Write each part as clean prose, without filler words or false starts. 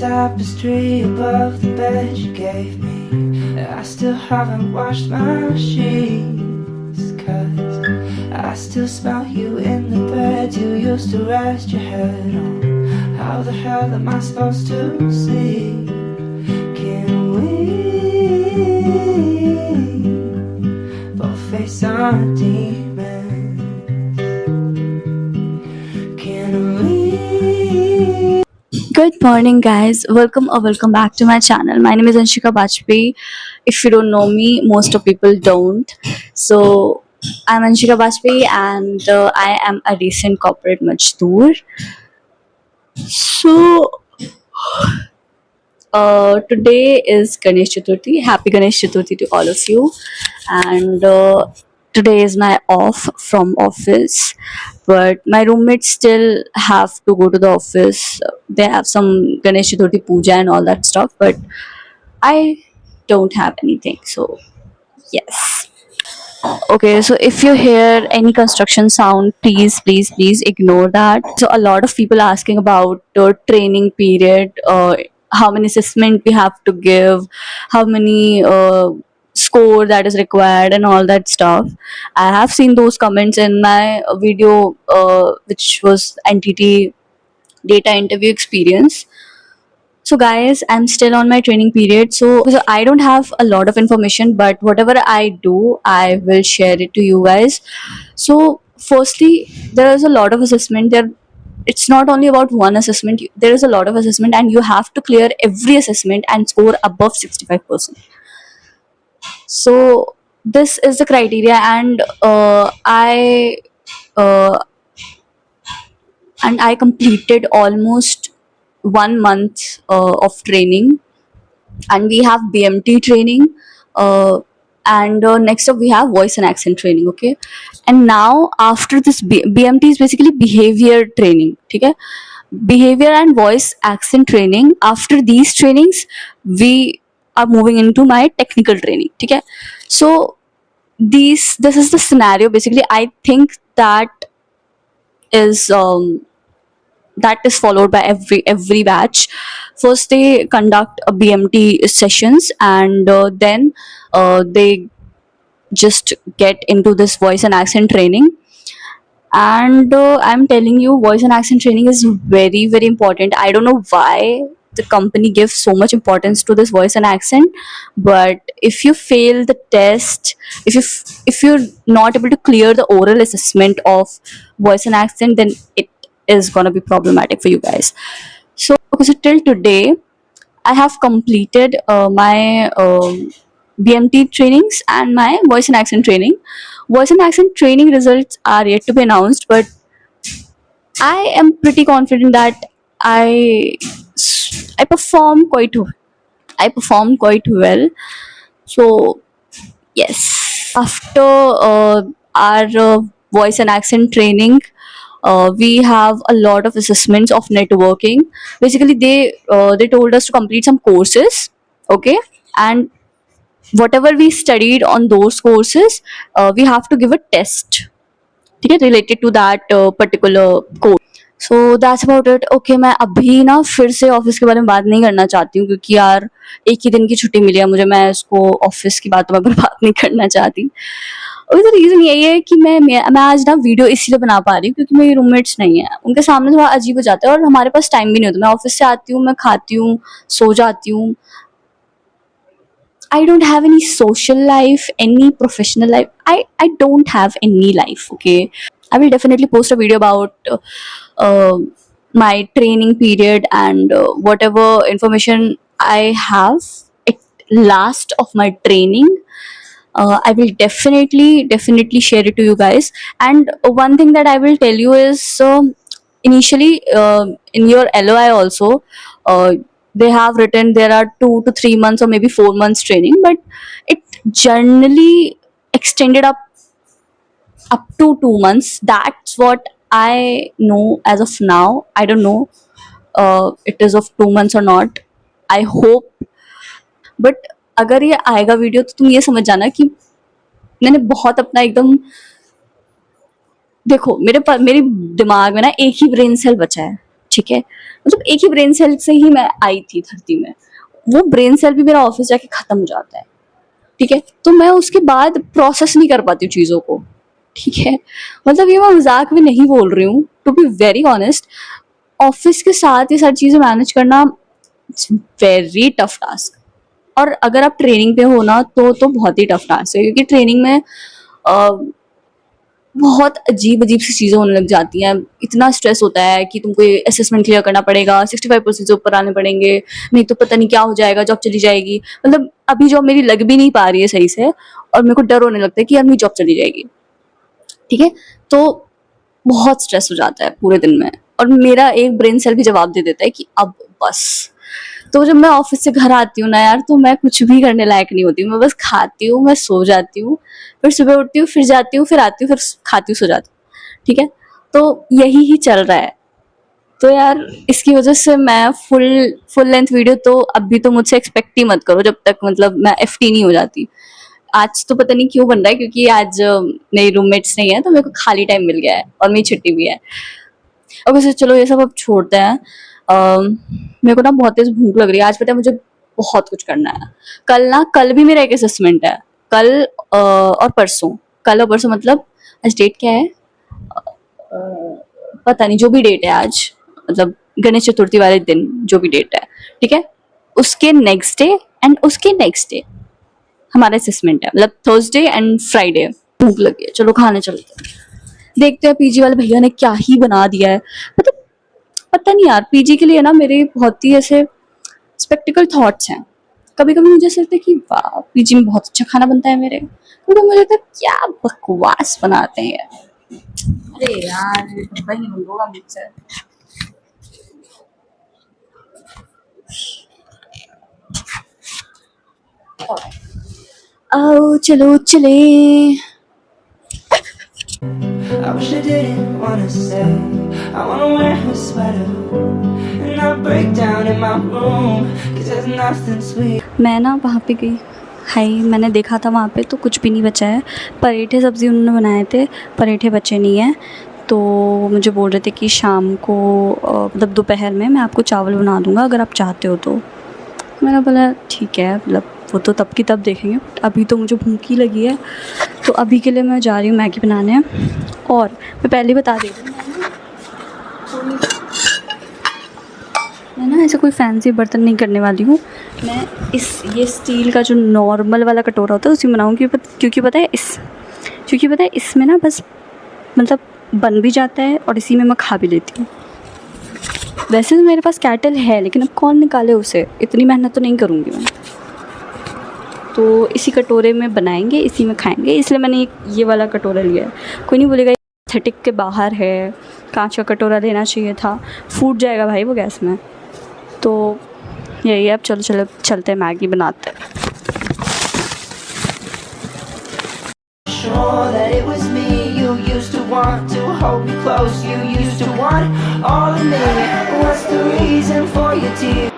tapestry above the bed you gave me. I still haven't washed my sheets, 'cause I still smell you in the bed you used to rest your head on. How the hell am I supposed to sleep? Can we both face our demons? Can we? Good morning, guys. Welcome back to my channel. My name is Anshika Bajpayee. If you don't know me, most of people don't. So I'm Anshika Bajpayee, and I am a recent corporate majdoor. So today is Ganesh Chaturthi. Happy Ganesh Chaturthi to all of you. And today is my off from office, but my roommates still have to go to the office. They have some Ganesh Chaturthi puja and all that stuff, but I don't have anything. So yes. Okay, so if you hear any construction sound, please ignore that. So a lot of people asking about training period, how many assessment we have to give, how many score that is required, and all that stuff. I have seen those comments in my video, which was NTT data interview experience. So guys, I'm still on my training period, so I don't have a lot of information, but whatever I do, I will share it to you guys. So firstly, there is a lot of assessment there. It's not only about one assessment. There is a lot of assessment, and you have to clear every assessment and score above 65%. So this is the criteria, and uh, I completed almost 1 month of training, and we have BMT training, uh, and next up we have voice and accent training. Okay, and now after this BMT is basically behavior training. Okay, behavior and voice accent training. After these trainings, we are moving into my technical training. Okay, so this is the scenario. Basically, I think is um, that is followed by every batch. First they conduct a BMT sessions, and then they just get into this voice and accent training. And I'm telling you, voice and accent training is very important. I don't know why the company gives so much importance to this voice and accent, but if you fail the test, if you're not able to clear the oral assessment of voice and accent, then it is going to be problematic for you guys. So okay, so till today I have completed my BMT trainings and my voice and accent training. Voice and accent training results are yet to be announced, but I am pretty confident that I I perform quite I perform quite well. So yes, after our voice and accent training, we have a lot of assessments of networking. Basically, they told us to complete some courses. Okay, and whatever we studied on those courses, we have to give a test. ठीक है, related to that particular course. So that's about it. Okay, मैं अभी ना फिर से office के बारे में बात नहीं करना चाहती हूँ, क्योंकि यार एक ही दिन की छुट्टी मिली है मुझे. मैं इसको ऑफिस की बातों में बात नहीं करना चाहती. और तो रीज़न यही है कि मैं आज ना वीडियो इसीलिए बना पा रही हूँ क्योंकि मेरी रूममेट्स नहीं है. उनके सामने थोड़ा अजीब हो जाता है, और हमारे पास टाइम भी नहीं होता. मैं ऑफिस से आती हूँ, मैं खाती हूँ, सो जाती हूँ. I don't have any social life, any professional life. I don't have any life. Okay, I will definitely post a video about uh, my training period and whatever information I have at last of my training. I will definitely share it to you guys. And one thing that I will tell you is, initially in your LOI also, uh, they have written there are 2 to 3 months or maybe 4 months training, but it generally extended up to 2 months. That's what I know as of now. I don't know it is of 2 months or not. I hope. But अगर ये आएगा video तो तुम ये समझ जाना कि मैंने बहुत अपना एकदम, देखो मेरे दिमाग में ना एक ही ब्रेन सेल बचा है. ठीक है, मतलब एक ही ब्रेन सेल से ही मैं आई थी धरती में, वो ब्रेन सेल भी मेरा ऑफिस जाके खत्म हो जाता है, ठीक है। तो मैं उसके बाद प्रोसेस नहीं कर पाती हूँ चीज़ों को, ठीक है। मतलब ये मैं मजाक में नहीं बोल रही हूँ, to be very honest. Office के साथ ये सारी चीज़ें मैनेज करना इट्स वेरी टफ टास्क। और अगर आप ट्रेनिंग पे हो ना तो बहुत ही टफ टास्क है, क्योंकि ट्रेनिंग में बहुत अजीब अजीब सी चीज़ें होने लग जाती हैं। इतना स्ट्रेस होता है कि तुमको ये असेसमेंट क्लियर करना पड़ेगा, 65% से ऊपर आने पड़ेंगे, नहीं तो पता नहीं क्या हो जाएगा, जॉब चली जाएगी। मतलब अभी जॉब मेरी लग भी नहीं पा रही है सही से, और मेरे को डर होने लगता है कि यार मेरी जॉब चली जाएगी, ठीक है। तो बहुत स्ट्रेस हो जाता है पूरे दिन में, और मेरा एक ब्रेन सेल भी जवाब दे देता है कि अब बस। तो जब मैं ऑफिस से घर आती हूँ ना यार, तो मैं कुछ भी करने लायक नहीं होती, मैं बस खाती हूँ, मैं सो जाती हूँ, फिर सुबह उठती हूँ, फिर जाती हूँ, फिर आती हूँ, फिर खाती हूँ, सो जाती हूँ, ठीक है। तो यही ही चल रहा है। तो यार इसकी वजह से मैं फुल लेंथ वीडियो तो अभी तो मुझसे एक्सपेक्ट ही मत करो, जब तक मतलब मैं एफटी नहीं हो जाती। आज तो पता नहीं क्यों बन रहा है, क्योंकि आज मेरी रूममेट्स नहीं है, तो मेरे को खाली टाइम मिल गया है और मेरी छुट्टी भी है। अब वैसे चलो ये सब अब छोड़ते हैं। मेरे को ना बहुत तेज भूख लग रही है, आज पता है मुझे बहुत कुछ करना है। कल भी मेरा एक असेसमेंट है, कल और परसों। कल और परसों मतलब आज डेट क्या है, पता नहीं, जो भी डेट है आज, मतलब गणेश चतुर्थी वाले दिन जो भी डेट है, ठीक है, उसके नेक्स्ट डे एंड उसके नेक्स्ट डे हमारा असेसमेंट है, मतलब थर्सडे एंड फ्राइडे। भूख लगी है, चलो खाने चलते हैं। देखते हैं पीजी वाले भैया ने क्या ही बना दिया है। मतलब पता नहीं यार, पीजी के लिए ना मेरे बहुत ही ऐसे स्पेक्टिकल थॉट्स हैं। कभी कभी मुझे ऐसा लगता है कि वाह पीजी में बहुत अच्छा खाना बनता है मेरे, तो मुझे लगता है क्या बकवास बनाते हैं। अरे यार भाई नहीं होगा मुझसे। आओ चलो चले। I wish I didn't wanna stay. I wanna wear her sweater and not break down in my room, 'cause there's nothing sweet. मैं ना वहाँ पे गई, हाई मैंने देखा था वहाँ पे तो कुछ भी नहीं बचा है। पराठे सब्ज़ी उन्होंने बनाए थे, पराठे बचे नहीं हैं। तो मुझे बोल रहे थे कि शाम को मतलब दोपहर में मैं आपको चावल बना दूँगा अगर आप चाहते हो तो। मैंने बोला ठीक है, मतलब वो तो तब की तब देखेंगे, अभी तो मुझे भूख ही लगी है। तो अभी के लिए मैं जा रही हूँ मैगी बनाने। और मैं पहले ही बता दे रही हूँ, मैं ना ऐसे कोई फैंसी बर्तन नहीं करने वाली हूँ। मैं ये स्टील का जो नॉर्मल वाला कटोरा होता है उसी में बनाऊँगी, क्योंकि पता है इसमें ना बस मतलब बन भी जाता है और इसी में मैं खा भी लेती हूँ। वैसे तो मेरे पास कैटल है, लेकिन अब कौन निकाले उसे, इतनी मेहनत तो नहीं करूँगी मैं। तो इसी कटोरे में बनाएंगे, इसी में खाएंगे, इसलिए मैंने ये वाला कटोरा लिया है। कोई नहीं बोलेगा एस्थेटिक के बाहर है, कांच का कटोरा लेना चाहिए था, फूट जाएगा भाई वो गैस में। तो यही है, अब चलते हैं मैगी बनाते हैं। Sure that it was me you used to want to hold me close, you used to want all of me. What's the reason for your tears?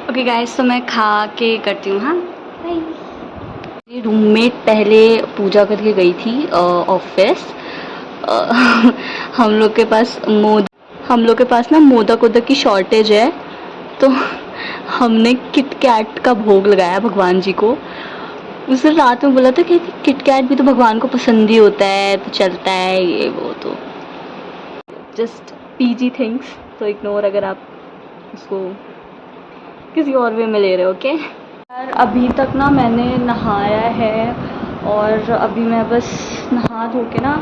Okay guys, तो मैं खा के करती हूँ। हाँ मेरी रूममेट पहले पूजा करके गई थी ऑफिस। हम लोग के पास ना मोदक वोदक की शॉर्टेज है, तो हमने किटकैट का भोग लगाया भगवान जी को। उस दिन रात में बोला था कि किटकैट भी तो भगवान को पसंद ही होता है, तो चलता है ये वो। तो जस्ट पीजी थिंग्स, तो इग्नोर अगर आप उसको किसी और वे में ले रहे हो। ओके यार, अभी तक ना मैंने नहाया है और अभी मैं बस नहा धो के ना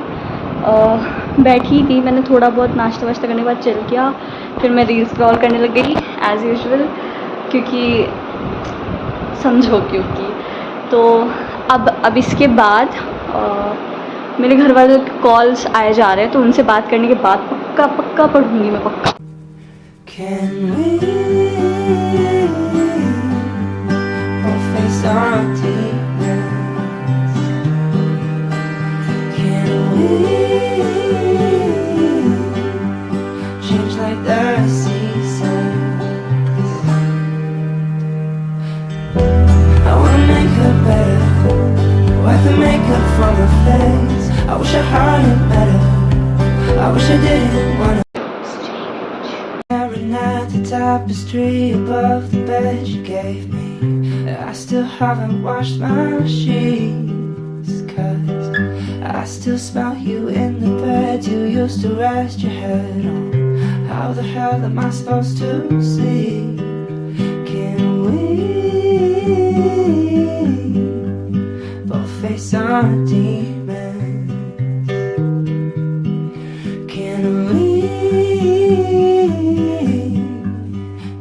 बैठी थी। मैंने थोड़ा बहुत नाश्ता वाश्ता करने के बाद चल किया, फिर मैं रील स्क्रॉल करने लग गई एज़ यूजुअल, क्योंकि समझो क्योंकि। तो अब इसके बाद मेरे घर वाले कॉल्स आए जा रहे हैं, तो उनसे बात करने के बाद पक्का पढ़ूंगी मैं, पक्का। Can we both face our demons? Can we change like the seasons? I wanna make her better, wipe the makeup from her face. I wish I heard it better, I wish I didn't wanna tapestry above the bed you gave me. I still haven't washed my sheets, 'cause I still smell you in the bed you used to rest your head on. How the hell am I supposed to sleep? Can we both face our demons? Can we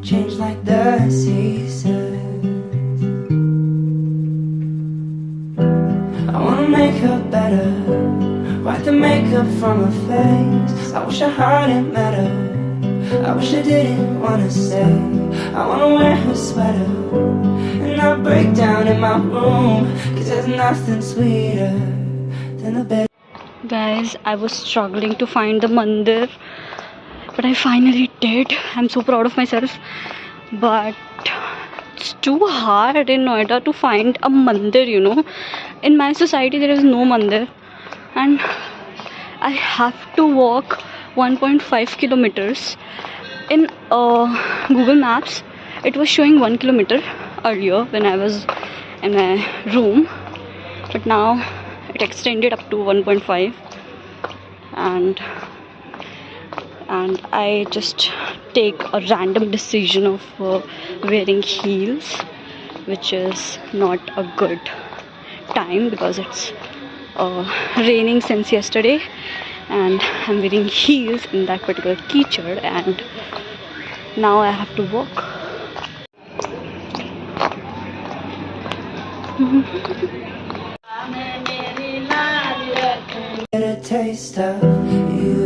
change like the seasons? I wanna make her better, wipe the makeup from her face. I wish I hadn't met her, I wish I didn't wanna stay. I wanna wear her sweater and not break down in my room, 'cause there's nothing sweeter than the bed. Guys, I was struggling to find the mandir, but I finally did. I'm so proud of myself. But it's too hard in Noida to find a mandir, you know. In my society, there is no mandir, and I have to walk 1.5 kilometers. In Google Maps, it was showing 1 kilometer earlier when I was in my room, but now it extended up to 1.5, and I just take a random decision of wearing heels, which is not a good time because it's raining since yesterday, and I'm wearing heels in that particular keychad, and now I have to walk. Get a taste of you,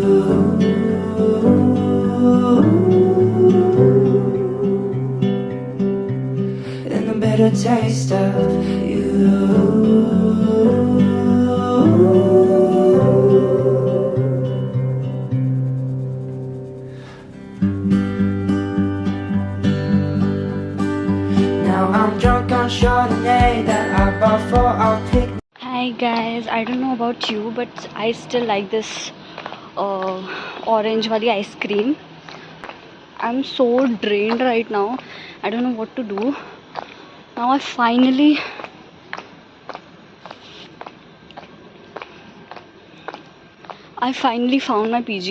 and a better taste of you. Now I'm drunk on Chardonnay that I bought for our picnic. Hi guys, I don't know about you, but I still like this orange wali ice cream. I'm so drained right now. I don't know what to do. Now I finally found my PG.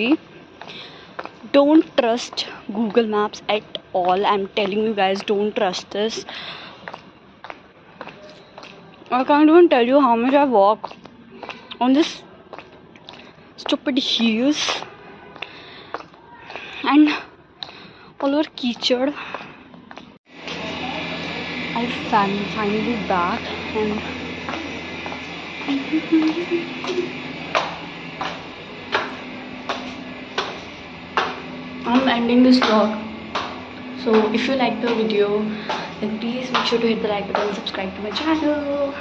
Don't trust Google Maps at all. I'm telling you guys, don't trust this. I can't even tell you how much I walk on this stupid heels and all over keychad. I'm finally back, and I'm ending this vlog. So if you like the video, then please make sure to hit the like button and subscribe to my channel.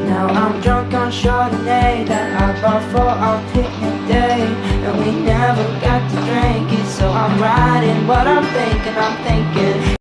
Now I'm drunk on Chardonnay that I bought for our picnic day, and we never got to drink it. So I'm writing what I'm thinking.